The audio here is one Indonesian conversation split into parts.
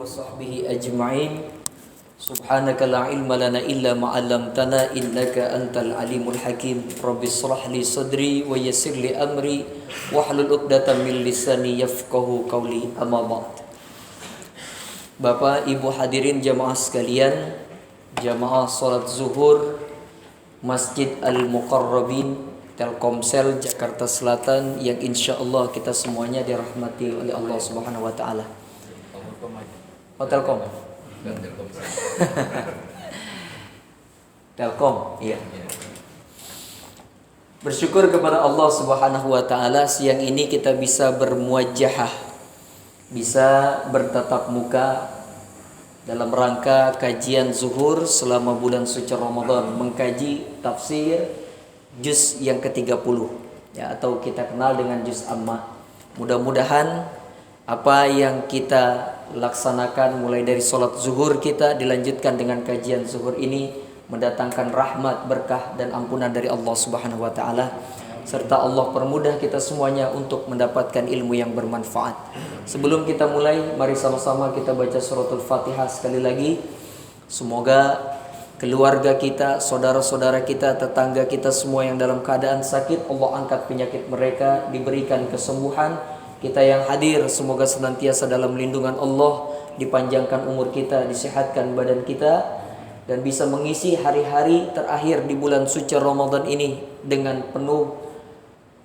وصحبه أجمعين سبحانك لا علم لنا إلا ما علمتنا إنك أنت العليم الحكيم رب اشرح لي صدري ويسر لي أمري واحلل عقدة من لساني يفقهوا قولي أما بعد. Bapak Ibu hadirin jamaah sekalian, jamaah salat zuhur Masjid Al-Muqarrabin Telkomsel Jakarta Selatan yang insya Allah kita semuanya dirahmati oleh Allah Subhanahu Wa Taala. Telkom. Telkom, iya. Bersyukur kepada Allah Subhanahu Wa Taala siang ini kita bisa bermuajahah, bisa bertatap muka dalam rangka kajian zuhur selama bulan suci Ramadan, mengkaji tafsir juz yang ke-30 ya, atau kita kenal dengan juz Amma. Mudah-mudahan apa yang kita laksanakan mulai dari sholat zuhur kita dilanjutkan dengan kajian zuhur ini mendatangkan rahmat, berkah dan ampunan dari Allah Subhanahu wa taala, serta Allah permudah kita semuanya untuk mendapatkan ilmu yang bermanfaat. Sebelum kita mulai, mari sama-sama kita baca suratul Fatihah sekali lagi. Semoga keluarga kita, saudara-saudara kita, tetangga kita semua yang dalam keadaan sakit, Allah angkat penyakit mereka, diberikan kesembuhan. Kita yang hadir semoga senantiasa dalam lindungan Allah, dipanjangkan umur kita, disehatkan badan kita, dan bisa mengisi hari-hari terakhir di bulan suci Ramadan ini dengan penuh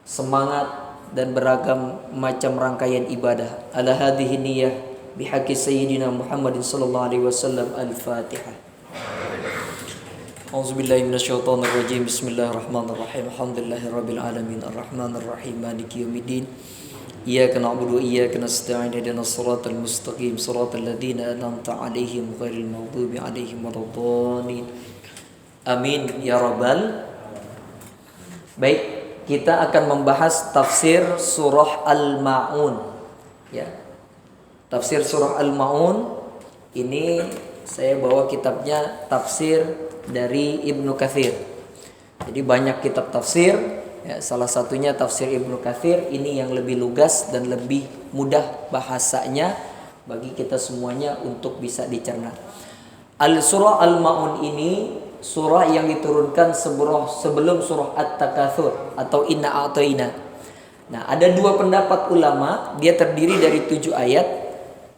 semangat dan beragam macam rangkaian ibadah. Ala hadhihi niyyah bihaqqi sayyidina Muhammadin sallallahu alaihi wasallam. Al-Fatihah. A'udzubillahi minasyaitonir rajim. Bismillahirrahmanirrahim. Alhamdulillahirabbil alamin arrahmanir rahim maliki yaumiddin. Iyyaka na'budu wa iyyaka nasta'in ihdinas siratal mustaqim siratal ladzina an'amta 'alaihim ghairil maghdubi 'alaihim waladdallin. Amin ya rabbal. Baik, kita akan membahas tafsir surah Al-Ma'un ya. Tafsir surah Al-Ma'un ini saya bawa kitabnya tafsir dari Ibnu Katsir. Jadi banyak kitab tafsir ya, salah satunya tafsir Ibnu Katsir ini yang lebih lugas dan lebih mudah bahasanya bagi kita semuanya untuk bisa dicerna. Surah Al-Ma'un ini surah yang diturunkan sebelum surah At-Takatsur atau Inna A'tayna. Nah, ada dua pendapat ulama, dia terdiri dari 7 ayat.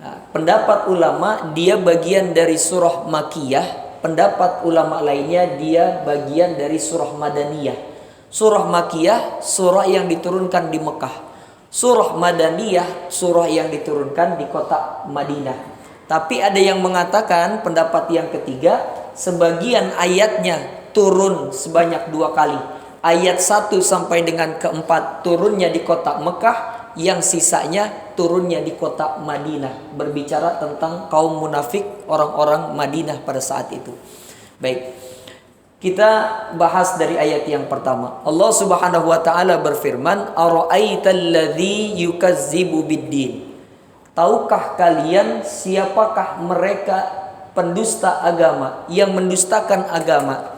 Nah, pendapat ulama dia bagian dari surah Makkiyah, pendapat ulama lainnya dia bagian dari surah Madaniyah. Surah Makkiyah surah yang diturunkan di Mekah. Surah Madaniyah surah yang diturunkan di kota Madinah. Tapi ada yang mengatakan pendapat yang ketiga, sebagian ayatnya turun sebanyak 2 kali. Ayat 1 sampai dengan ke-4 turunnya di kota Mekah, yang sisanya turunnya di kota Madinah, berbicara tentang kaum munafik, orang-orang Madinah pada saat itu. Baik, kita bahas dari ayat yang pertama. Allah Subhanahu wa taala berfirman, "Ara'aital ladzi yukazzibu biddin." Tahukah kalian siapakah mereka pendusta agama yang mendustakan agama?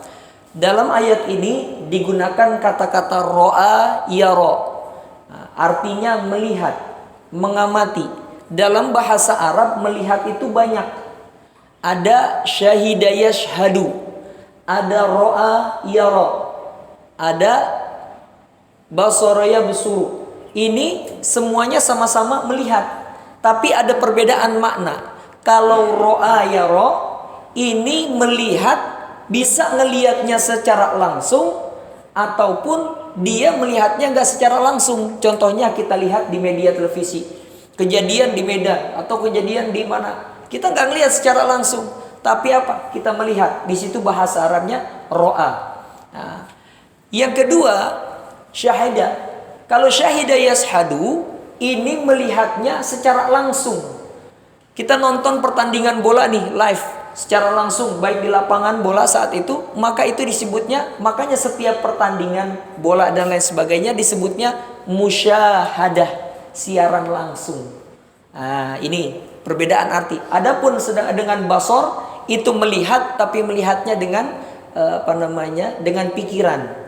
Dalam ayat ini digunakan kata-kata ro'a yara. Artinya melihat, mengamati. Dalam bahasa Arab melihat itu banyak. Ada syahida yashhadu, ada ro'a yara, ada basara yabsuru. Ini semuanya sama-sama melihat, tapi ada perbedaan makna. Kalau ro'a yara ini melihat, bisa ngelihatnya secara langsung, ataupun dia melihatnya nggak secara langsung. Contohnya kita lihat di media televisi, kejadian di Medan atau kejadian di mana, kita nggak ngelihat secara langsung, tapi apa? Kita melihat. Di situ bahasa Arabnya ro'a. Nah, yang kedua syahida. Kalau syahida yashhadu ini melihatnya secara langsung. Kita nonton pertandingan bola nih live secara langsung, baik di lapangan bola saat itu, maka itu disebutnya, makanya setiap pertandingan bola dan lain sebagainya disebutnya musyahadah, siaran langsung. Nah, ini perbedaan arti. Adapun sedang dengan basor itu melihat, tapi melihatnya dengan dengan pikiran.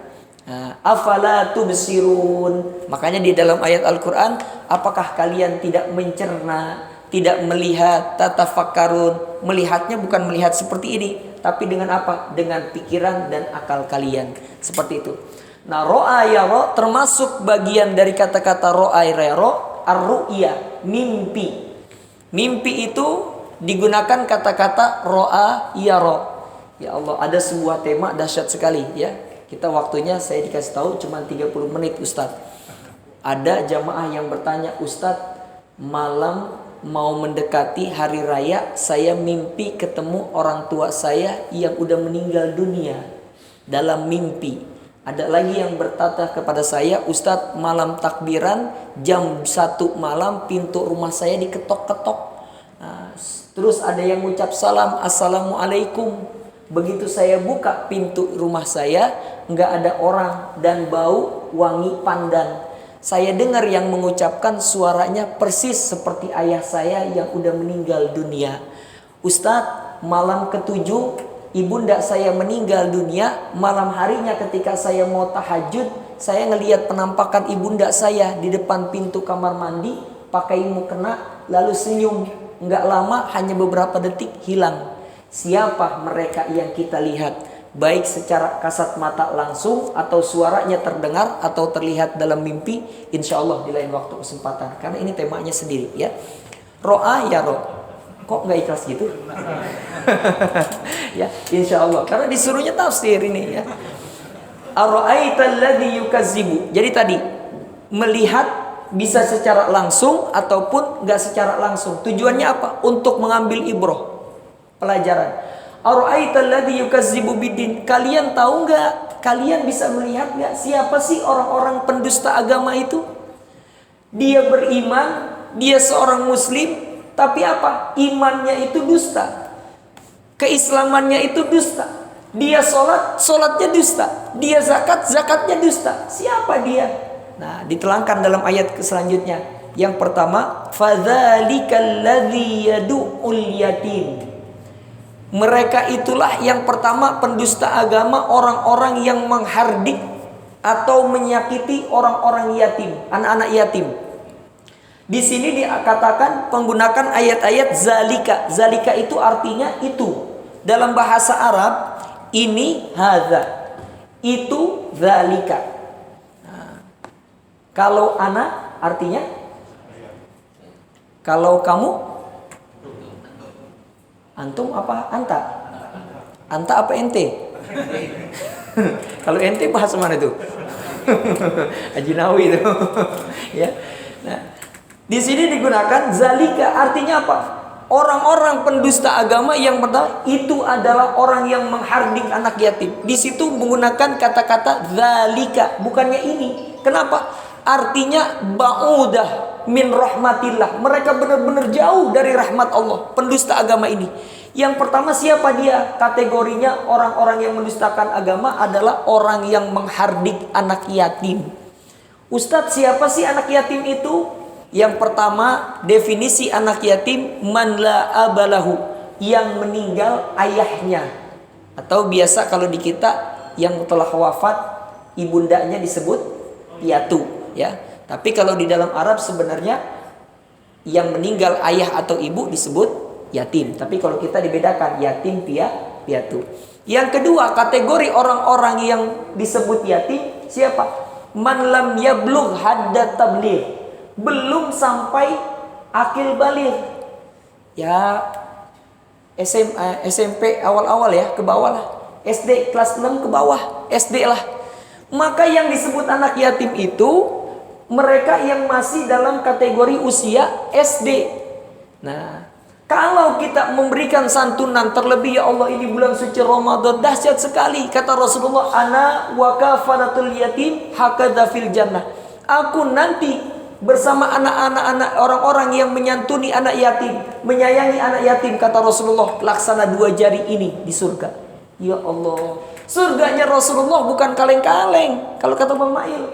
Afala tubsirun. Makanya di dalam ayat Al-Quran, apakah kalian tidak mencerna, tidak melihat, tatafakkarun. Melihatnya bukan melihat seperti ini, tapi dengan apa? Dengan pikiran dan akal kalian. Seperti itu. Nah, ro'a yara termasuk bagian dari kata-kata ro'a yara, ar-ru'ya, mimpi. Mimpi itu digunakan kata-kata ro'a yara. Ya Allah, ada sebuah tema dahsyat sekali ya. Kita waktunya saya dikasih tahu cuma 30 menit Ustadz. Ada jamaah yang bertanya, Ustadz, malam mau mendekati hari raya, saya mimpi ketemu orang tua saya yang udah meninggal dunia dalam mimpi. Ada lagi yang berkata kepada saya, Ustadz, malam takbiran jam 1 malam pintu rumah saya diketok-ketok. Nah, terus ada yang mengucap salam, Assalamualaikum. Begitu saya buka pintu rumah saya, nggak ada orang dan bau wangi pandan. Saya dengar yang mengucapkan suaranya persis seperti ayah saya yang udah meninggal dunia. Ustadz, malam ke-7 ibunda saya meninggal dunia. Malam harinya ketika saya mau tahajud, saya ngelihat penampakan ibunda saya di depan pintu kamar mandi, pakai mukena, lalu senyum. Nggak lama, hanya beberapa detik hilang. Siapa mereka yang kita lihat? Baik secara kasat mata langsung atau suaranya terdengar atau terlihat dalam mimpi, insya Allah di lain waktu kesempatan. Karena ini temanya sendiri ya. Ro'a ya ro. Kok nggak ikhlas gitu? Ya, insya Allah. Karena disuruhnya tafsir ini ya. Ara'aital ladzi yukazzibu. Jadi tadi melihat bisa secara langsung ataupun nggak secara langsung. Tujuannya apa? Untuk mengambil ibrah, pelajaran. Ara'aital ladzi yukazzibu biddin. Kalian tahu nggak? Kalian bisa melihat nggak siapa sih orang-orang pendusta agama itu? Dia beriman, dia seorang muslim, tapi apa? Imannya itu dusta. Keislamannya itu dusta. Dia sholat, sholatnya dusta. Dia zakat, zakatnya dusta. Siapa dia? Nah, diterangkan dalam ayat selanjutnya. Yang pertama, fadzalikal ladzi yadu'ul yatim. Mereka itulah yang pertama pendusta agama, orang-orang yang menghardik atau menyakiti orang-orang yatim, anak-anak yatim. Di sini dikatakan penggunakan ayat-ayat zalika. Zalika itu artinya itu. Dalam bahasa Arab ini hadza, itu zalika. Nah, kalau anak artinya, kalau kamu, antum apa anta? Anta apa ente? Kalau ente bahasa mana itu? Haji Nawawi itu. Ya. Nah, di sini digunakan zalika artinya apa? Orang-orang pendusta agama yang pertama itu adalah orang yang menghardik anak yatim. Di situ menggunakan kata-kata zalika, bukannya ini. Kenapa? Artinya ba'udah min rahmatillah. Mereka benar-benar jauh dari rahmat Allah, pendusta agama ini. Yang pertama siapa dia? Kategorinya orang-orang yang mendustakan agama adalah orang yang menghardik anak yatim. Ustadz, siapa sih anak yatim itu? Yang pertama, definisi anak yatim man la abalahu, yang meninggal ayahnya. Atau biasa kalau di kita yang telah wafat ibundanya disebut piatu. Ya, tapi kalau di dalam Arab sebenarnya yang meninggal ayah atau ibu disebut yatim. Tapi kalau kita dibedakan yatim piatu. Yang kedua, kategori orang-orang yang disebut yatim siapa? Man lam yablugh haddat tabligh, belum sampai akil baligh. Ya SMP awal-awal ya, ke bawah lah. SD kelas 6 ke bawah, SD lah. Maka yang disebut anak yatim itu mereka yang masih dalam kategori usia SD. Nah, kalau kita memberikan santunan, terlebih ya Allah ini bulan suci Ramadan, dahsyat sekali. Kata Rasulullah, ana wa kafaratul yatim hakadha fil jannah. Aku nanti bersama anak-anak orang-orang yang menyantuni anak yatim, menyayangi anak yatim, kata Rasulullah, laksana 2 jari ini di surga. Ya Allah, surganya Rasulullah bukan kaleng-kaleng. Kalau kata Bang Mail,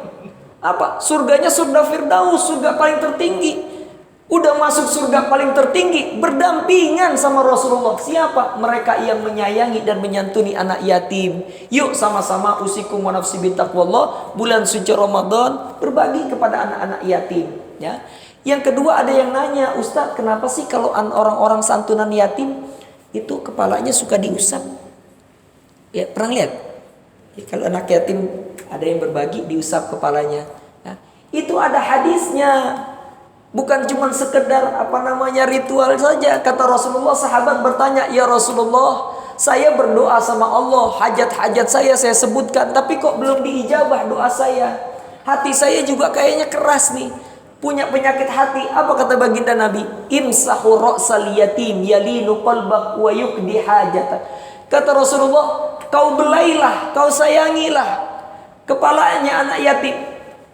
apa? Surganya surga Firdaus, surga paling tertinggi. Udah masuk surga paling tertinggi, berdampingan sama Rasulullah. Siapa? Mereka yang menyayangi dan menyantuni anak yatim. Yuk sama-sama usikum wa nafsi bittaqwallah, bulan suci Ramadan berbagi kepada anak-anak yatim. Ya. Yang kedua ada yang nanya, Ustadz kenapa sih kalau orang-orang santunan yatim itu kepalanya suka diusap? Ya pernah lihat? Ya, kalau anak yatim ada yang berbagi diusap kepalanya. Nah, itu ada hadisnya. Bukan cuma sekedar ritual saja. Kata Rasulullah, sahabat bertanya, "Ya Rasulullah, saya berdoa sama Allah, hajat-hajat saya sebutkan, tapi kok belum diijabah doa saya? Hati saya juga kayaknya keras nih, punya penyakit hati." Apa kata baginda Nabi? "Imsahu ra'sal yatim yalinu qalbak wa yuqdi hajatak." Kata Rasulullah, kau belailah, kau sayangilah kepalanya anak yatim,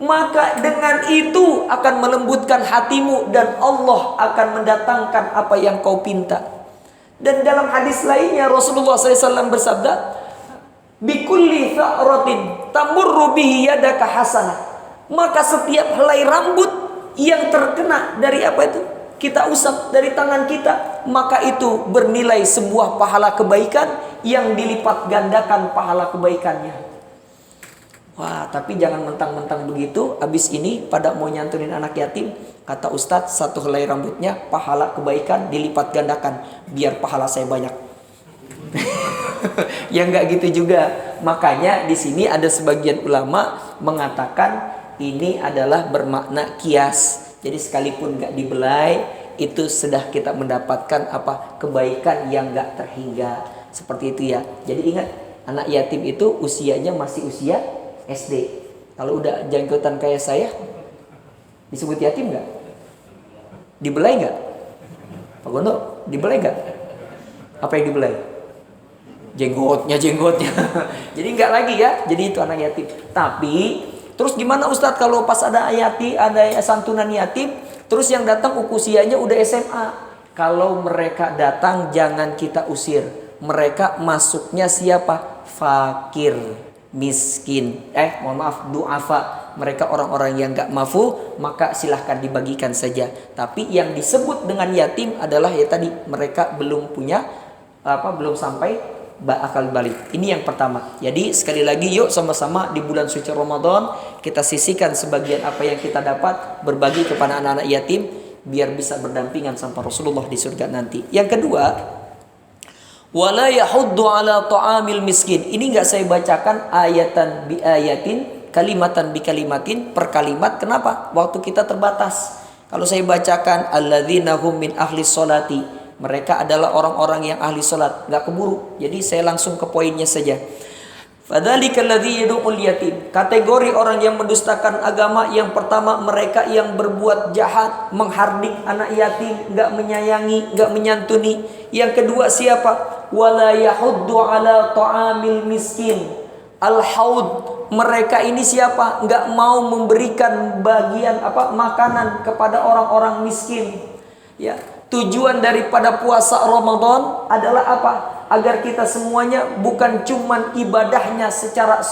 maka dengan itu akan melembutkan hatimu dan Allah akan mendatangkan apa yang kau pinta. Dan dalam hadis lainnya Rasulullah SAW bersabda, "Bikulli tha'ratin tamurru bihi yadaka hasanah." Maka setiap helai rambut yang terkena dari kita usap dari tangan kita, maka itu bernilai sebuah pahala kebaikan yang dilipat gandakan pahala kebaikannya. Wah, tapi jangan mentang-mentang begitu. Abis ini pada mau nyantunin anak yatim, kata Ustadz, satu helai rambutnya pahala kebaikan dilipat gandakan, biar pahala saya banyak. Ya nggak gitu juga. Makanya di sini ada sebagian ulama mengatakan ini adalah bermakna kias. Jadi sekalipun nggak dibelai, itu sudah kita mendapatkan kebaikan yang nggak terhingga. Seperti itu ya. Jadi ingat, anak yatim itu usianya masih usia SD. Kalau udah jangkauan kayak saya, disebut yatim nggak? Dibelai nggak? Pak Gondo, dibelai nggak? Apa yang dibelai? Jenggotnya. Jadi nggak lagi ya. Jadi itu anak yatim. Tapi terus gimana Ustadz kalau pas ada santunan yatim, terus yang datang usianya udah SMA? Kalau mereka datang jangan kita usir. Mereka masuknya siapa? Fakir, miskin, du'afa. Mereka orang-orang yang gak mampu, maka silahkan dibagikan saja. Tapi yang disebut dengan yatim adalah ya tadi, mereka belum punya belum sampai akal balik. Ini yang pertama. Jadi sekali lagi yuk sama-sama di bulan suci Ramadan kita sisihkan sebagian apa yang kita dapat, berbagi kepada anak-anak yatim biar bisa berdampingan sama Rasulullah di surga nanti. Yang kedua, wala yahuddu ala ta'amil miskin. Ini enggak saya bacakan ayatan bi ayatin, kalimatan bi kalimatin, per kalimat. Kenapa? Waktu kita terbatas. Kalau saya bacakan alladzina hum min ahli sholati, mereka adalah orang-orang yang ahli salat, enggak keburu. Jadi saya langsung ke poinnya saja. Fadzalikal ladzi yad'ul yatim. Kategori orang yang mendustakan agama yang pertama, mereka yang berbuat jahat, menghardik anak yatim, enggak menyayangi, enggak menyantuni. Yang kedua siapa? Wala yahuddu ala ta'amil miskin. Al-haud, mereka ini siapa? Enggak mau memberikan bagian makanan kepada orang-orang miskin. Ya, tujuan daripada puasa Ramadan adalah apa? Agar kita semuanya bukan cuman ibadahnya secara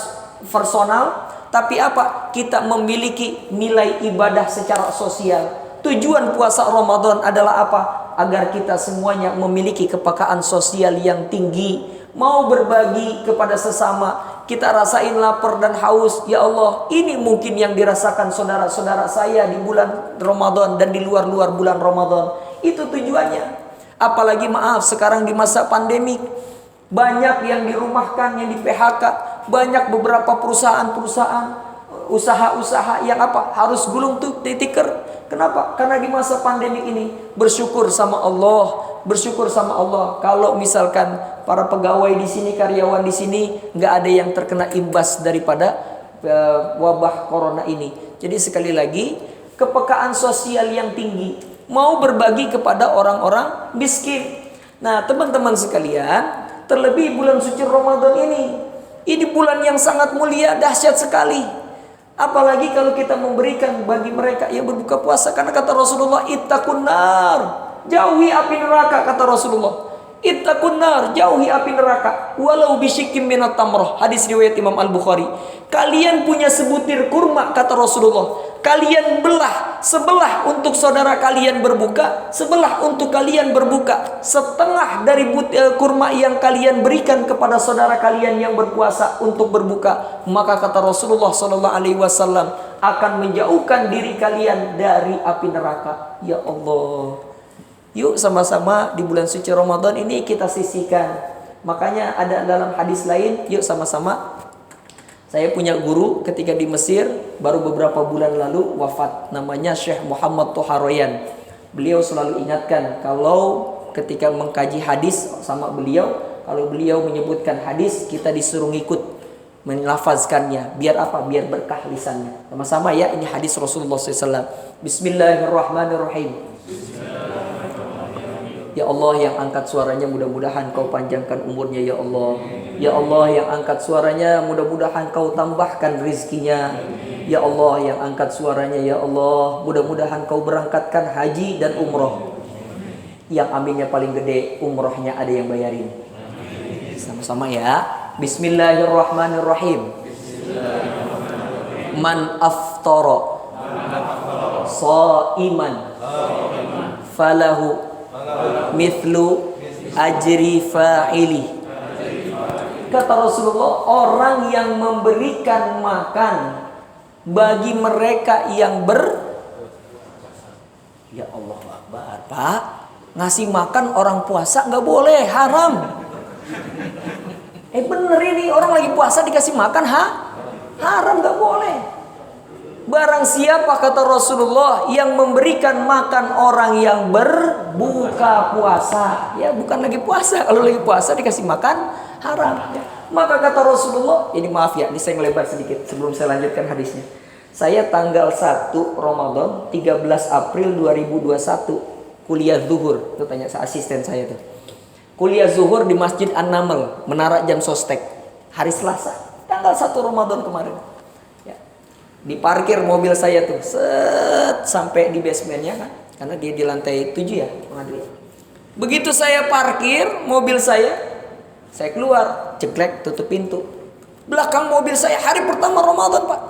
personal, tapi kita memiliki nilai ibadah secara sosial. Tujuan puasa Ramadan adalah apa? Agar kita semuanya memiliki kepekaan sosial yang tinggi, mau berbagi kepada sesama. Kita rasain lapar dan haus, ya Allah, ini mungkin yang dirasakan saudara-saudara saya di bulan Ramadan dan di luar-luar bulan Ramadan. Itu tujuannya. Apalagi maaf sekarang di masa pandemik, banyak yang dirumahkan, yang di PHK, banyak beberapa perusahaan-perusahaan, usaha-usaha yang harus gulung tuh tikar. Kenapa? Karena di masa pandemik ini bersyukur sama Allah, Kalau misalkan para pegawai di sini, karyawan di sini nggak ada yang terkena imbas daripada wabah corona ini. Jadi sekali lagi, kepekaan sosial yang tinggi, mau berbagi kepada orang-orang miskin. Nah, teman-teman sekalian, terlebih bulan suci Ramadan ini bulan yang sangat mulia, dahsyat sekali. Apalagi kalau kita memberikan bagi mereka yang berbuka puasa. Karena kata Rasulullah, ittaqun nar, jauhi api neraka. Kata Rasulullah, ittaqun nar, jauhi api neraka, walau bisyikkim minat tamrah. Hadis riwayat Imam Al-Bukhari. Kalian punya sebutir kurma, kata Rasulullah, kalian sebelah untuk saudara kalian berbuka, sebelah untuk kalian berbuka. Setengah dari kurma yang kalian berikan kepada saudara kalian yang berpuasa untuk berbuka. Maka kata Rasulullah SAW, akan menjauhkan diri kalian dari api neraka. Ya Allah. Yuk sama-sama di bulan suci Ramadan ini kita sisihkan. Makanya ada dalam hadis lain, yuk sama-sama. Saya punya guru ketika di Mesir, baru beberapa bulan lalu wafat. Namanya Syekh Muhammad Toharoyan. Beliau selalu ingatkan, kalau ketika mengkaji hadis sama beliau, kalau beliau menyebutkan hadis, kita disuruh ngikut melafazkannya. Biar apa? Biar berkah lisannya. Sama-sama ya, ini hadis Rasulullah SAW. Bismillahirrahmanirrahim. Ya Allah yang angkat suaranya, mudah-mudahan kau panjangkan umurnya ya Allah. Ya Allah yang angkat suaranya, mudah-mudahan kau tambahkan rizkinya. Ya Allah yang angkat suaranya ya Allah, mudah-mudahan kau berangkatkan haji dan umroh. Yang aminnya paling gede, umrohnya ada yang bayarin. Sama-sama ya. Bismillahirrahmanirrahim. Man aftara shaiman falahu mithlu ajri fa'ili. Kata Rasulullah, orang yang memberikan makan bagi mereka yang Ya Allah Akbar, Pak, ngasih makan orang puasa nggak boleh, haram. Bener ini, orang lagi puasa dikasih makan, haram, nggak boleh. Barang siapa, kata Rasulullah, yang memberikan makan orang yang berbuka puasa, ya bukan lagi puasa. Kalau lagi puasa dikasih makan, haram. Maka kata Rasulullah, ini maaf ya, ini saya ngelebar sedikit sebelum saya lanjutkan hadisnya. Saya tanggal 1 Ramadan 13 April 2021 kuliah zuhur. Itu tanya asisten saya tuh. Kuliah zuhur di Masjid An-Naml, Menara Jam Sostek, hari Selasa, tanggal 1 Ramadan kemarin. Ya. Diparkir mobil saya tuh, sampai di basementnya kan, karena dia di lantai 7 ya, pengadilan. Begitu saya parkir mobil saya keluar, ceklek, tutup pintu. Belakang mobil saya hari pertama Ramadan, Pak.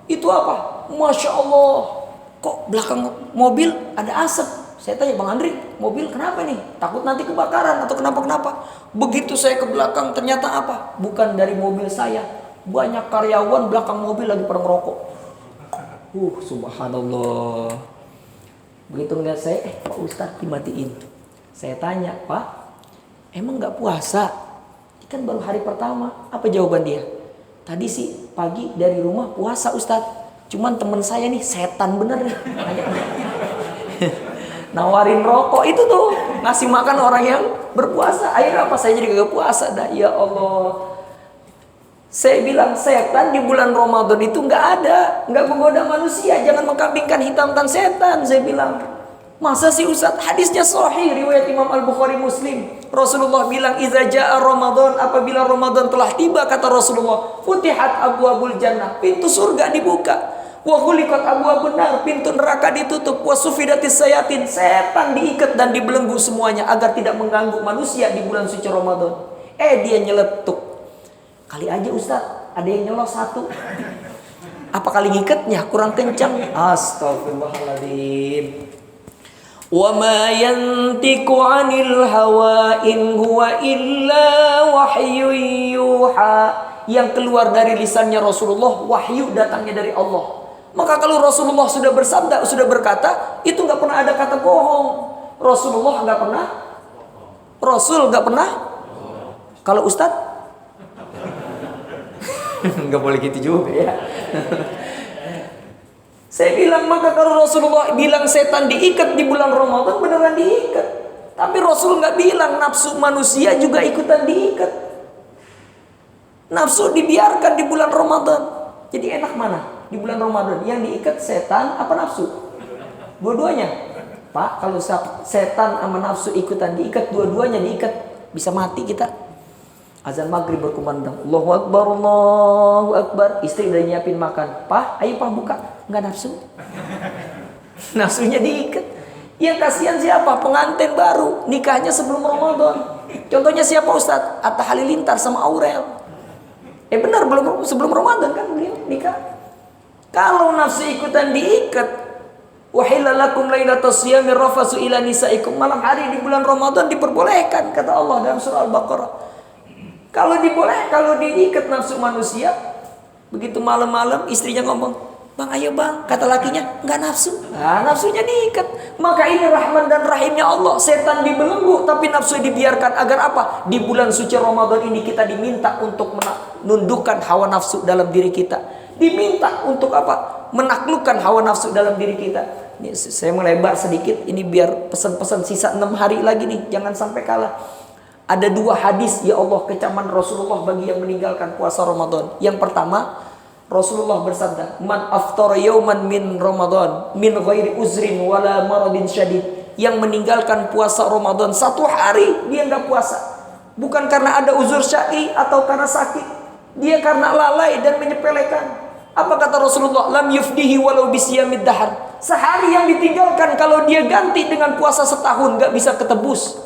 Itu apa? Masya Allah, kok belakang mobil ada asap? Saya tanya, Bang Andri, mobil kenapa nih? Takut nanti kebakaran atau kenapa-kenapa? Begitu saya ke belakang, ternyata apa? Bukan dari mobil saya. Banyak karyawan belakang mobil lagi pada ngerokok. Subhanallah. Begitu ngeliat saya, Pak Ustadz dimatiin. Saya tanya, Pak, emang gak puasa? Kan baru hari pertama. Apa jawaban dia? Tadi sih pagi dari rumah puasa Ustadz. Cuman temen saya nih setan bener nih. Nawarin rokok itu tuh, ngasih makan orang yang berpuasa. Akhirnya apa? Saya jadi gak puasa dah. Ya Allah. Saya bilang setan di bulan Ramadan itu nggak ada, nggak menggoda manusia. Jangan mengkambingkan hitamkan setan. Saya bilang, masa sih Ustaz? Hadisnya sahih, riwayat Imam Al-Bukhari Muslim. Rasulullah bilang, "Idza jaa Ramadan," apabila Ramadan telah tiba, kata Rasulullah, "Futihat abwabul jannah," pintu surga dibuka. "Wa ghuliqat abwabun nar," pintu neraka ditutup. "Wa sufidatis sayatin," setan diikat dan dibelenggu semuanya agar tidak mengganggu manusia di bulan suci Ramadan. Dia nyeletuk. Kali aja Ustaz, ada yang nyelos satu. Apa kali ngikatnya kurang kencang? Astagfirullahaladzim. Wa ma yantiqu 'anil hawa in huwa illa wahyu yuha. Yang keluar dari lisannya Rasulullah wahyu datangnya dari Allah. Maka kalau Rasulullah sudah bersabda, sudah berkata, itu nggak pernah ada kata bohong. Rasulullah nggak pernah. Rasul nggak pernah. Kalau Ustadz nggak boleh gitu juga ya. Saya bilang, maka kalau Rasulullah bilang setan diikat di bulan Ramadan, beneran diikat. Tapi Rasul nggak bilang nafsu manusia juga ikutan diikat. Nafsu dibiarkan di bulan Ramadan. Jadi enak mana di bulan Ramadan? Yang diikat setan apa nafsu? Dua-duanya. Pak, kalau setan sama nafsu ikutan diikat, dua-duanya diikat, bisa mati kita. Azan maghrib berkumandang, Allahu Akbar, Allahu Akbar. Istri udah nyiapin makan. Pak, ayo Pak buka. Nggak nafsu. Nafsunya diikat. Yang kasihan siapa? Pengantin baru. Nikahnya sebelum Ramadan. Contohnya siapa Ustaz? Atta Halilintar sama Aurel. Benar, sebelum Ramadan kan beliau nikah. Kalau nafsu ikutan diikat, wahilla lakum lailatas siyami rafasu ila nisaikum. Malam hari di bulan Ramadan diperbolehkan, kata Allah dalam surah Al-Baqarah. Kalau diikat nafsu manusia, begitu malam-malam istrinya ngomong, Bang, ayo bang, kata lakinya, nggak nafsu. Nah, nafsunya diikat. Maka ini Rahman dan Rahimnya Allah. Setan dibelenggu, tapi nafsu dibiarkan. Agar apa? Di bulan suci Ramadan ini kita diminta untuk menundukkan hawa nafsu dalam diri kita. Diminta untuk apa? Menaklukkan hawa nafsu dalam diri kita. Ini saya melebar sedikit. Ini biar pesan-pesan sisa 6 hari lagi nih. Jangan sampai kalah. Ada 2 hadis, ya Allah, kecaman Rasulullah bagi yang meninggalkan puasa Ramadan. Yang pertama, Rasulullah bersabda, "Man aftara yauman min Ramadan min ghairi uzrin wala maradin syadid." Yang meninggalkan puasa Ramadan 1 hari dia enggak puasa. Bukan karena ada uzur syar'i atau karena sakit. Dia karena lalai dan menyepelekan. Apa kata Rasulullah? "Lam yufdihi walau bisyamid dahar." Sehari yang ditinggalkan kalau dia ganti dengan puasa setahun enggak bisa ketebus.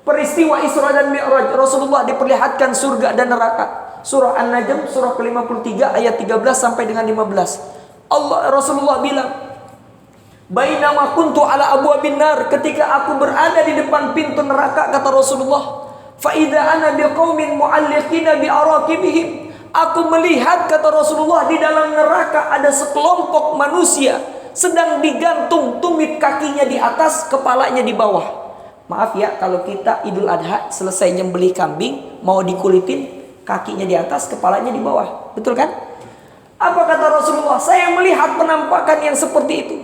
Peristiwa Isra dan Mi'raj, Rasulullah diperlihatkan surga dan neraka. Surah An-Najm surah ke-53 ayat 13 sampai dengan 15. Rasulullah bilang, "Bainama kuntu ala abwabin nar," ketika aku berada di depan pintu neraka, kata Rasulullah, "fa idza ana biqaumin mu'alliqina bi araqibihim." Aku melihat, kata Rasulullah, di dalam neraka ada sekelompok manusia sedang digantung tumit kakinya di atas, kepalanya di bawah. Maaf ya, kalau kita Idul Adha selesai nyembelih kambing, mau dikulitin, kakinya di atas, kepalanya di bawah. Betul kan? Apa kata Rasulullah? Saya melihat penampakan yang seperti itu.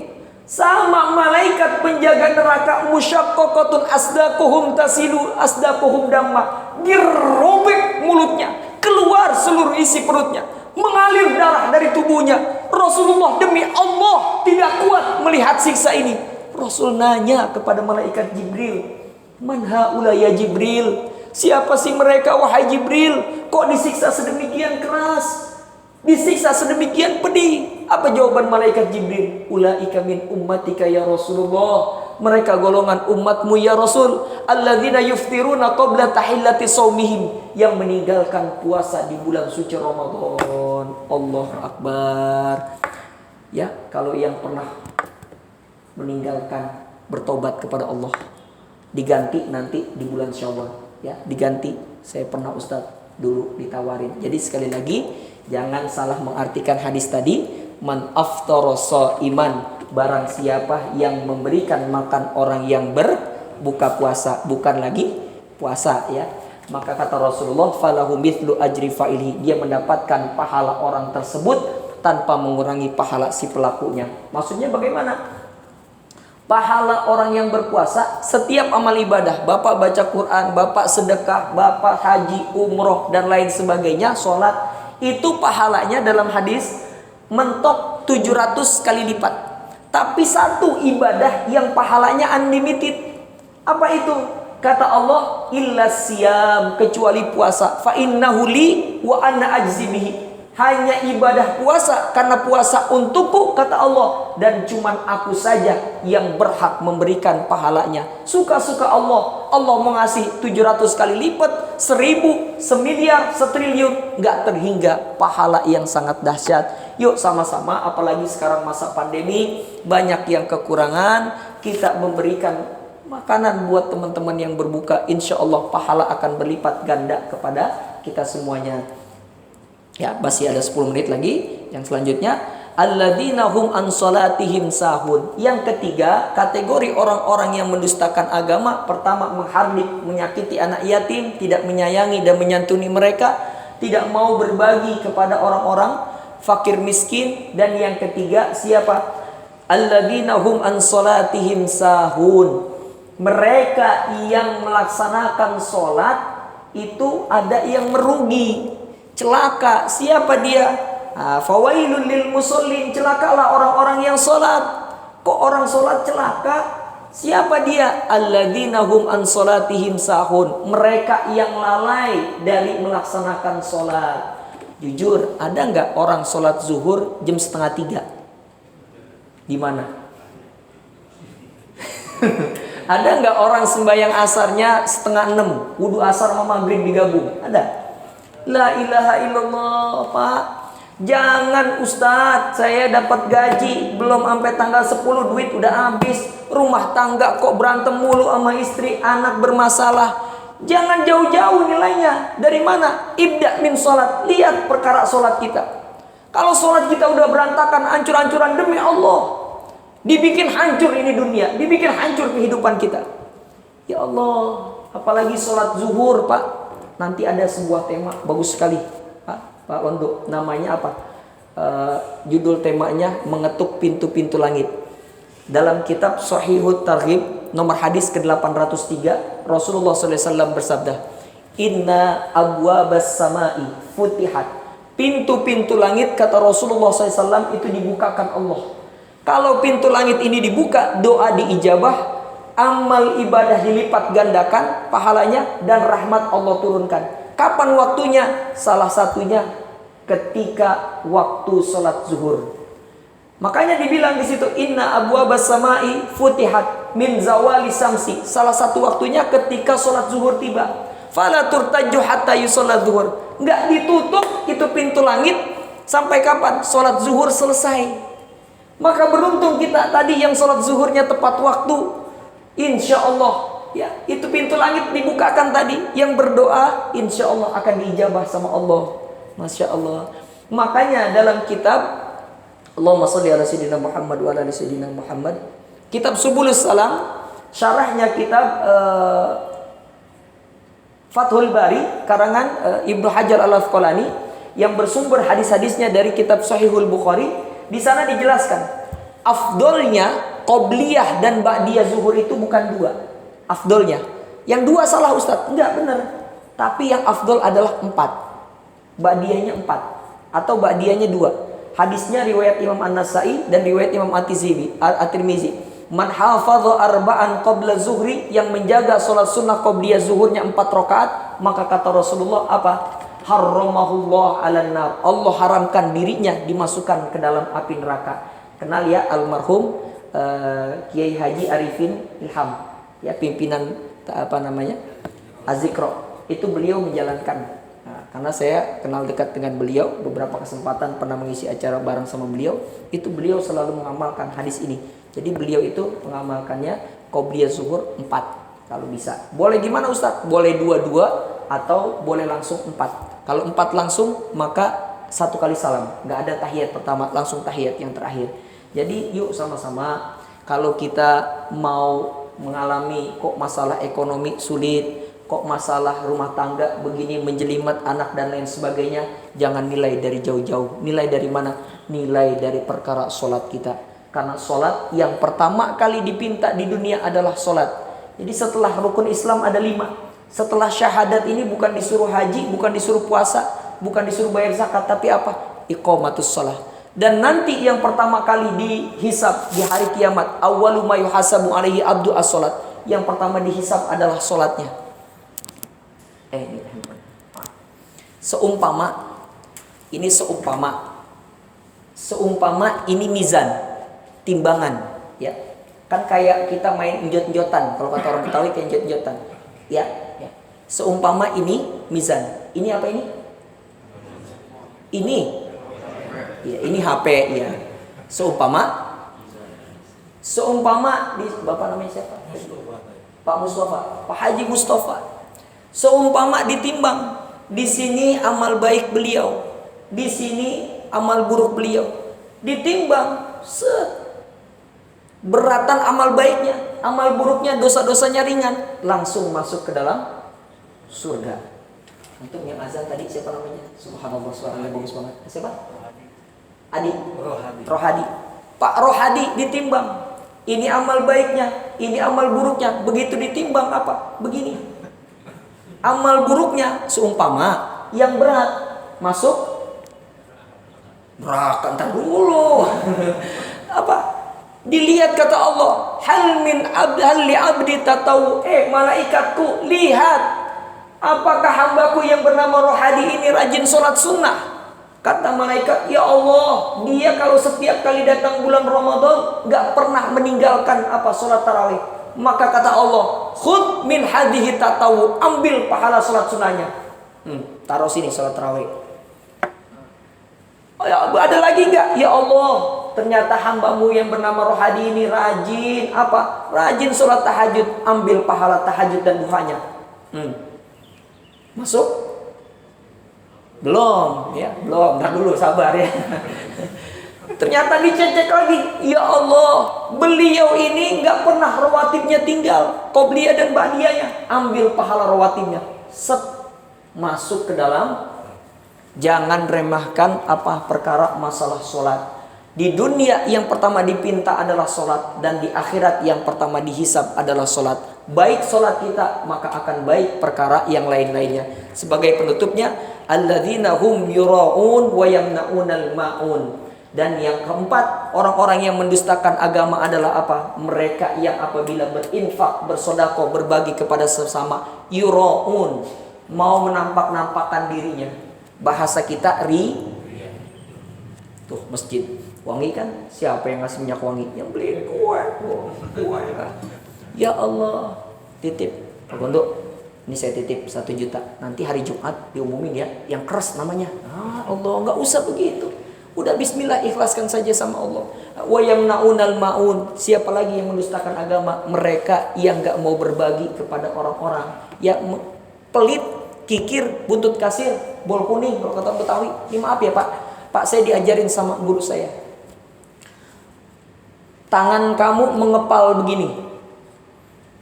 Sama malaikat penjaga neraka, musyaqqaqatun asdaquhum tasilu asdaquhum damma. Dirobek mulutnya, keluar seluruh isi perutnya, mengalir darah dari tubuhnya. Rasulullah, demi Allah, tidak kuat melihat siksa ini. Rasul nanya kepada malaikat Jibril, "Man haula ya Jibril?" Siapa sih mereka wahai Jibril? Kok disiksa sedemikian keras? Disiksa sedemikian pedih? Apa jawaban malaikat Jibril? "Ulaika min ummatika ya Rasulullah." Mereka golongan umatmu ya Rasul. Alladzina yuftiruna qabla tahillati shaumihim. Yang meninggalkan puasa di bulan suci Ramadan. Allahu Akbar. Ya, kalau yang pernah meninggalkan, bertobat kepada Allah, diganti nanti di bulan Syawal. Ya, diganti. Saya pernah Ustadz dulu ditawarin. Jadi sekali lagi, jangan salah mengartikan hadis tadi. Man aftara shaiman, barang siapa yang memberikan makan orang yang berbuka puasa, bukan lagi puasa ya. Maka kata Rasulullah, falahu mithlu ajri fa'ilhi, dia mendapatkan pahala orang tersebut tanpa mengurangi pahala si pelakunya. Maksudnya bagaimana? Pahala orang yang berpuasa, setiap amal ibadah, bapak baca Quran, bapak sedekah, bapak haji, umroh, dan lain sebagainya, sholat, itu pahalanya dalam hadis mentok 700 kali lipat. Tapi satu ibadah yang pahalanya unlimited. Apa itu? Kata Allah, illa siyam, kecuali puasa. Fa innahu li wa ana ajzi bihi. Hanya ibadah puasa, karena puasa untukku, kata Allah, dan cuman aku saja yang berhak memberikan pahalanya. Suka-suka Allah. Allah mau ngasih 700 kali lipat, 1000, semiliar, setriliun, gak terhingga pahala yang sangat dahsyat. Yuk sama-sama, apalagi sekarang masa pandemi, banyak yang kekurangan, kita memberikan makanan buat teman-teman yang berbuka. Insya Allah pahala akan berlipat ganda kepada kita semuanya. Ya, masih ada 10 menit lagi. Yang selanjutnya, alladzina hum an salatihim sahun. Yang ketiga, kategori orang-orang yang mendustakan agama. Pertama, menghardik, menyakiti anak yatim, tidak menyayangi dan menyantuni mereka, tidak mau berbagi kepada orang-orang fakir miskin. Dan yang ketiga, siapa? Alladzina hum an salatihim sahun. Mereka yang melaksanakan sholat itu ada yang merugi, celaka. Siapa dia? Fawailul lil musallin, celakalah orang-orang yang sholat. Kok orang sholat celaka? Siapa dia? Alladzina hum an sholatihim sahun. Mereka yang lalai dari melaksanakan sholat. Jujur, ada nggak orang sholat zuhur jam 2:30? Di mana? Ada nggak orang sembahyang asarnya 5:30? Wudu asar sama maghrib digabung? Ada? La ilaha illallah, Pak. Jangan Ustadz, saya dapat gaji belum sampai tanggal 10, duit udah habis. Rumah tangga kok berantem mulu sama istri, anak bermasalah. Jangan jauh-jauh nilainya. Dari mana? Ibda min sholat. Lihat perkara sholat kita. Kalau sholat kita udah berantakan, hancur-hancuran, demi Allah, dibikin hancur ini dunia, dibikin hancur kehidupan kita. Ya Allah, apalagi sholat zuhur, Pak. Nanti ada sebuah tema bagus sekali, Pak Londo. Namanya apa? Judul temanya mengetuk pintu-pintu langit. Dalam kitab Shahihut Targhib nomor hadis ke-803, Rasulullah SAW bersabda, Inna abwabas samai futihat. Pintu-pintu langit, kata Rasulullah SAW, itu dibukakan Allah. Kalau pintu langit ini dibuka, doa diijabah, amal ibadah dilipat gandakan pahalanya, dan rahmat Allah turunkan. Kapan waktunya? Salah satunya ketika waktu sholat zuhur. Makanya dibilang di situ, inna abwabas samai futihat min zawali samsi. Salah satu waktunya ketika sholat zuhur tiba. Fala turtaju hatta yusolat zuhur. Enggak ditutup itu pintu langit sampai kapan? Sholat zuhur selesai. Maka beruntung kita tadi yang sholat zuhurnya tepat waktu. Insya Allah, ya, itu pintu langit dibukakan tadi. Yang berdoa insya Allah akan diijabah sama Allah. Masya Allah. Makanya dalam kitab Allahumma sholli ala sayyidina Muhammad wa ala ali sayyidina Muhammad, kitab Subulus Salam, syarahnya kitab Fathul Bari karangan Ibnu Hajar Al-Asqalani, yang bersumber hadis-hadisnya dari kitab Sahihul Bukhari. Di sana dijelaskan afdolnya qobliyah dan ba'diyah zuhur itu bukan dua. Afdolnya yang dua salah Ustaz, enggak benar. Tapi yang afdol adalah 4. Ba'diyahnya 4 atau ba'diyahnya 2. Hadisnya riwayat Imam An-Nasai dan riwayat Imam At-Tirmizi. Man hafadha arba'an qabla zuhri, yang menjaga sholat sunnah qobliyah zuhurnya 4 rakaat, maka kata Rasulullah apa? Harramahullah 'alan nar. Allah haramkan dirinya dimasukkan ke dalam api neraka. Kenal ya almarhum Kiai Haji Arifin Ilham, ya, pimpinan Azikro. Itu beliau menjalankan. Karena saya kenal dekat dengan beliau, beberapa kesempatan pernah mengisi acara bareng sama beliau, itu beliau selalu mengamalkan hadis ini. Jadi beliau itu mengamalkannya qobliyah zuhur 4 kalau bisa. Boleh gimana Ustaz? Boleh 2-2 atau boleh langsung 4. Kalau 4 langsung maka 1 kali salam, nggak ada tahiyat pertama, langsung tahiyat yang terakhir. Jadi yuk sama-sama, kalau kita mau mengalami kok masalah ekonomi sulit, kok masalah rumah tangga begini menjelimet anak dan lain sebagainya, jangan nilai dari jauh-jauh. Nilai dari mana? Nilai dari perkara sholat kita. Karena sholat yang pertama kali dipinta di dunia adalah sholat. Jadi setelah rukun Islam ada 5. Setelah syahadat ini bukan disuruh haji, bukan disuruh puasa, bukan disuruh bayar zakat, tapi apa? Iqamatus sholat. Dan nanti yang pertama kali dihisab di hari kiamat, awwalu ma yuhasabu alaihi abdu as-sholat. Yang pertama dihisab adalah sholatnya. Ini seumpama ini mizan, timbangan, ya, kan kayak kita main njot-njotan, kalau kata orang Betawi kayak njot-njotan, ya. Seumpama ini mizan, ini apa ini? Ya, ini HP, ya. Seumpama di Bapak namanya siapa? Pak Mustafa, Pak Haji Mustafa. Seumpama ditimbang, di sini amal baik beliau, di sini amal buruk beliau, ditimbang, beratan amal baiknya, amal buruknya, dosa-dosanya ringan, langsung masuk ke dalam surga. Untuk yang azan tadi siapa namanya? Subhanallah, suaranya bagus banget. Siapa? Adi Rohadi. Pak Rohadi ditimbang, ini amal baiknya, ini amal buruknya. Begitu ditimbang apa? Begini. Amal buruknya seumpama yang berat masuk neraka, entar dulu. Apa? Dilihat kata Allah, hal li abdi tatau, malaikatku, lihat apakah hambaku yang bernama Rohadi ini rajin sholat sunnah. Kata malaikat, ya Allah, dia kalau setiap kali datang bulan Ramadan gak pernah meninggalkan sholat tarawih. Maka kata Allah, khud min hadihi tatawu, ambil pahala sholat sunnahnya, taruh sini sholat tarawih. Oh, ya, ada lagi enggak? Ya Allah, ternyata hambamu yang bernama Rohadi ini rajin rajin sholat tahajud, ambil pahala tahajud dan duhanya. Masuk Belum, ya, belum. Ntar dulu, sabar ya. Ternyata dicek lagi, ya Allah, beliau ini nggak pernah rawatibnya tinggal, qobliyah dan ba'diyahnya. Ambil pahala rawatibnya, set, masuk ke dalam. Jangan remehkan apa perkara masalah sholat. Di dunia yang pertama dipinta adalah sholat, dan di akhirat yang pertama dihisab adalah sholat. Baik sholat kita, maka akan baik perkara yang lain-lainnya. Sebagai penutupnya, alladzina hum yura'un wa yamna'unal ma'un. Dan yang keempat, orang-orang yang mendustakan agama adalah apa? Mereka yang apabila berinfak, bersedekah, berbagi kepada sesama, yura'un, mau menampak-nampakkan dirinya. Bahasa kita tuh masjid wangi kan? Siapa yang ngasih minyak wangi? Yang beli kue. Ya Allah, titip Pak Gondo, ini saya titip 1 juta. Nanti hari Jumat diumumin ya, yang keras namanya. Allah, nggak usah begitu. Udah bismillah, ikhlaskan saja sama Allah. Wa yamna'unal ma'un. Siapa lagi yang mendustakan agama? Mereka yang nggak mau berbagi kepada orang-orang, yang pelit, kikir, buntut kasir, bol kuning kalau kata Betawi. Ini maaf ya Pak. Pak, saya diajarin sama guru saya. Tangan kamu mengepal begini.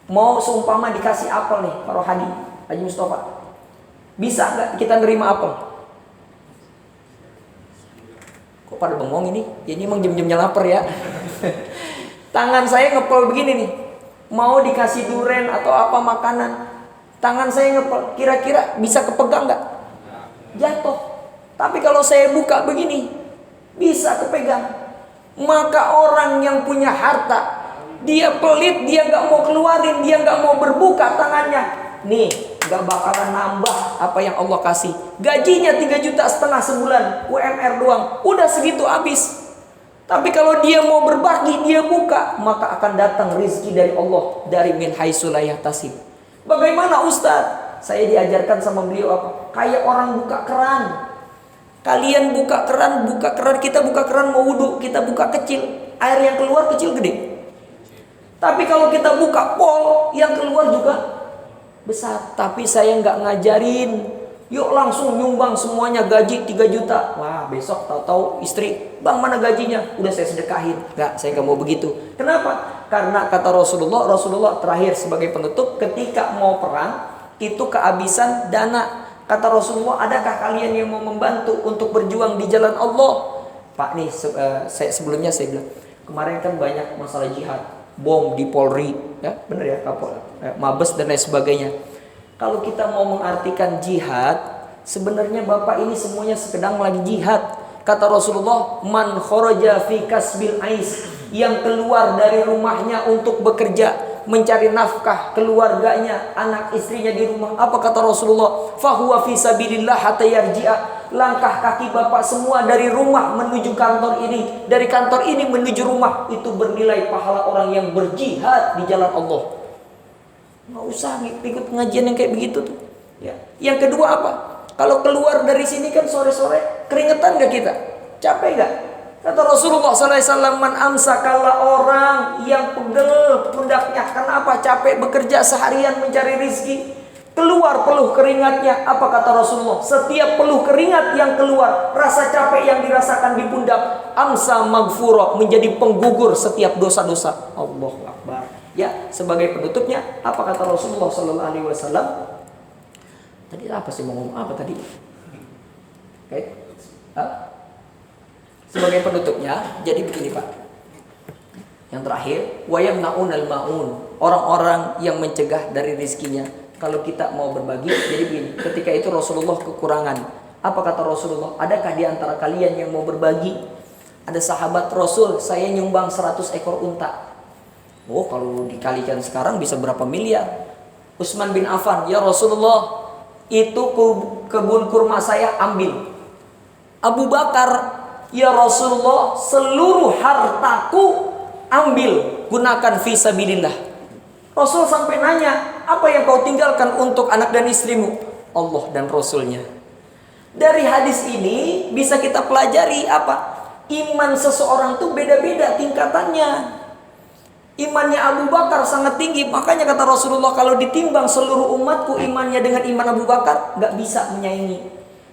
Mau seumpama dikasih apel nih, Pak Rohadi, Haji Mustafa. Bisa nggak kita nerima apel? Kok pada bengong ini? Ya, ini emang jam-jamnya lapar ya. Tangan saya ngepel begini nih. Mau dikasih duren atau apa makanan. Tangan saya ngepel. Kira-kira bisa kepegang nggak? Jatuh. Tapi kalau saya buka begini, bisa kepegang. Maka orang yang punya harta, dia pelit, dia nggak mau keluarin, dia nggak mau berbuka tangannya. Nih, gak bakalan nambah apa yang Allah kasih. Gajinya 3,5 juta sebulan, UMR doang, udah segitu habis. Tapi kalau dia mau berbagi, dia buka, maka akan datang rezeki dari Allah, dari min haitsu la yahtasib. Bagaimana Ustaz? Saya diajarkan sama beliau apa? Kayak orang buka keran. Kalian buka keran, kita buka keran mau wudhu, kita buka kecil, air yang keluar kecil gede. Tapi kalau kita buka pol, yang keluar juga besar. Tapi saya nggak ngajarin, yuk langsung nyumbang semuanya gaji 3 juta. Wah, besok tahu-tahu istri, bang mana gajinya? Udah saya sedekahin. Nggak, saya nggak mau begitu. Kenapa? Karena kata Rasulullah terakhir sebagai penutup, ketika mau perang itu kehabisan dana. Kata Rasulullah, adakah kalian yang mau membantu untuk berjuang di jalan Allah? Pak nih, sebelumnya saya bilang, kemarin kan banyak masalah jihad, bom di Polri, ya benar ya, Mabes dan lain sebagainya. Kalau kita mau mengartikan jihad, sebenarnya Bapak ini semuanya sedang lagi jihad. Kata Rasulullah, man kharaja fi kasbil ais, yang keluar dari rumahnya untuk bekerja, mencari nafkah keluarganya, anak istrinya di rumah. Apa kata Rasulullah? Fahuwa fi sabilillah hatta yarji'a. Langkah kaki Bapak semua dari rumah menuju kantor ini, dari kantor ini menuju rumah, itu bernilai pahala orang yang berjihad di jalan Allah. Nggak usah ikut pengajian yang kayak begitu tuh. Ya. Yang kedua apa? Kalau keluar dari sini kan sore-sore keringetan gak kita? Capek gak? Kata Rasulullah SAW, man amsakalla, orang yang pegel pundaknya. Kenapa? Capek bekerja seharian mencari rizki. Keluar peluh keringatnya. Apa kata Rasulullah? Setiap peluh keringat yang keluar, rasa capek yang dirasakan di pundak, amsa maghfura, menjadi penggugur setiap dosa-dosa. Allahu Akbar. Ya, sebagai penutupnya, apa kata Rasulullah SAW? Tadi apa sih, mau ngomong apa tadi? Oke. Sebagai penutupnya, jadi begini Pak. Yang terakhir, wa yamna'unal ma'un, orang-orang yang mencegah dari rezekinya. Kalau kita mau berbagi, jadi begini. Ketika itu Rasulullah kekurangan. Apa kata Rasulullah? Adakah di antara kalian yang mau berbagi? Ada sahabat Rasul, saya nyumbang 100 ekor unta. Oh, kalau dikalikan sekarang bisa berapa miliar? Utsman bin Affan, ya Rasulullah, itu kebun kurma saya ambil. Abu Bakar, ya Rasulullah, seluruh hartaku ambil, gunakan fisabilillah. Rasul sampai nanya, apa yang kau tinggalkan untuk anak dan istrimu? Allah dan Rasulnya. Dari hadis ini bisa kita pelajari apa? Iman seseorang tuh beda-beda tingkatannya. Imannya Abu Bakar sangat tinggi, makanya kata Rasulullah, kalau ditimbang seluruh umatku imannya dengan iman Abu Bakar, gak bisa menyaingi.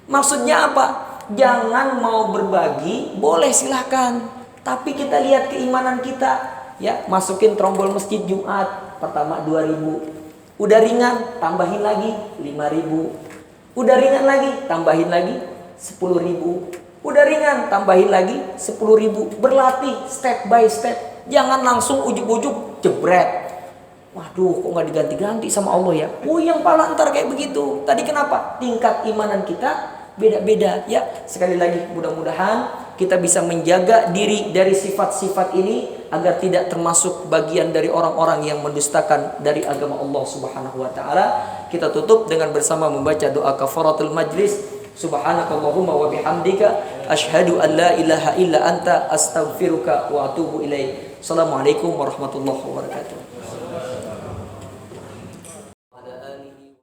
Maksudnya apa? Jangan mau berbagi, boleh silahkan. Tapi kita lihat keimanan kita. Ya, masukin trombol masjid Jumat, pertama 2.000. Udah ringan, tambahin lagi 5.000. Udah ringan lagi, tambahin lagi 10.000. Udah ringan, tambahin lagi 10.000. Berlatih step by step. Jangan langsung ujuk-ujuk jebret. Waduh, kok nggak diganti-ganti sama Allah ya? Oh, yang pala ntar kayak begitu. Tadi kenapa? Tingkat imanan kita beda-beda ya. Sekali lagi, mudah-mudahan kita bisa menjaga diri dari sifat-sifat ini agar tidak termasuk bagian dari orang-orang yang mendustakan dari agama Allah Subhanahu wa taala. Kita tutup dengan bersama membaca doa kafaratul majlis. Subhanakallahumma wa bihamdika asyhadu an la ilaha illa anta astaghfiruka wa atubu ilaik. Assalamualaikum warahmatullahi wabarakatuh.